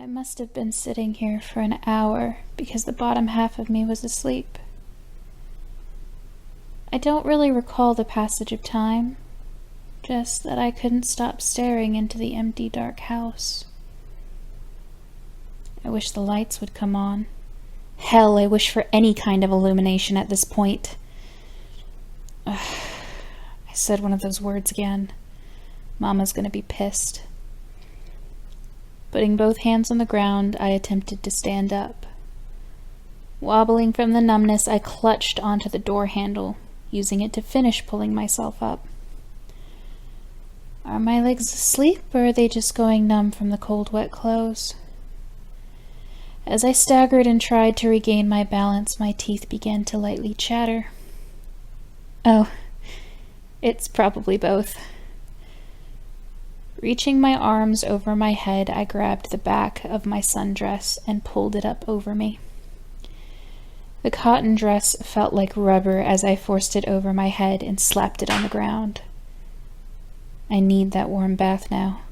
I must have been sitting here for an hour because the bottom half of me was asleep. I don't really recall the passage of time, just that I couldn't stop staring into the empty, dark house. I wish the lights would come on. Hell, I wish for any kind of illumination at this point. Ugh, I said one of those words again. Mama's gonna be pissed. Putting both hands on the ground, I attempted to stand up. Wobbling from the numbness, I clutched onto the door handle, using it to finish pulling myself up. Are my legs asleep, or are they just going numb from the cold, wet clothes? As I staggered and tried to regain my balance, my teeth began to lightly chatter. Oh, it's probably both. Reaching my arms over my head, I grabbed the back of my sundress and pulled it up over me. The cotton dress felt like rubber as I forced it over my head and slapped it on the ground. I need that warm bath now.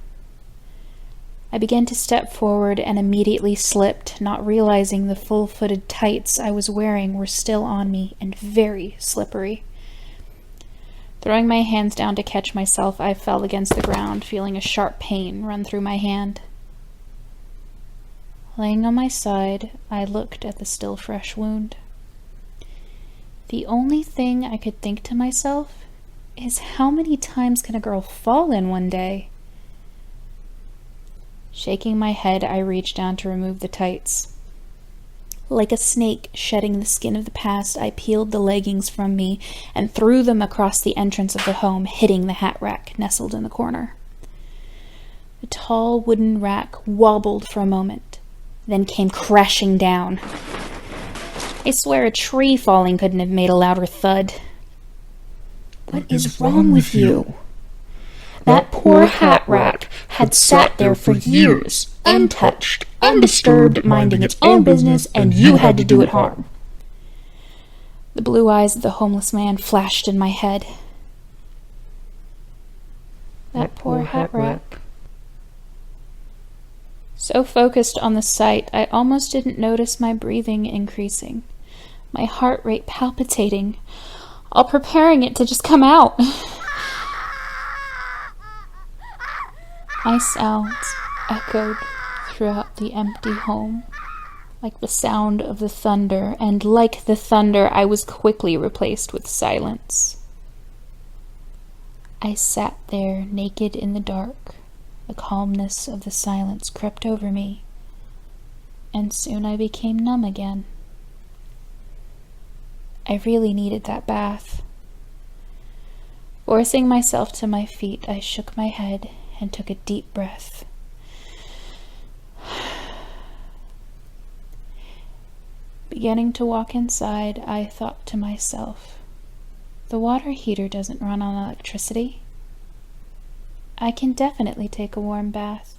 I began to step forward and immediately slipped, not realizing the full-footed tights I was wearing were still on me and very slippery. Throwing my hands down to catch myself, I fell against the ground, feeling a sharp pain run through my hand. Laying on my side, I looked at the still fresh wound. The only thing I could think to myself is, how many times can a girl fall in one day? Shaking my head, I reached down to remove the tights. Like a snake shedding the skin of the past, I peeled the leggings from me and threw them across the entrance of the home, hitting the hat rack nestled in the corner. The tall wooden rack wobbled for a moment, then came crashing down. I swear a tree falling couldn't have made a louder thud. What is wrong with you? That poor hat rack had sat there for years, untouched, undisturbed, minding its own business, and you had to do it harm. The blue eyes of the homeless man flashed in my head. That poor hat rack. So focused on the sight, I almost didn't notice my breathing increasing, my heart rate palpitating, all preparing it to just come out. My sounds echoed throughout the empty home, like the sound of the thunder, and like the thunder, I was quickly replaced with silence. I sat there, naked in the dark. The calmness of the silence crept over me, and soon I became numb again. I really needed that bath. Forcing myself to my feet, I shook my head and took a deep breath. Beginning to walk inside, I thought to myself, the water heater doesn't run on electricity. I can definitely take a warm bath.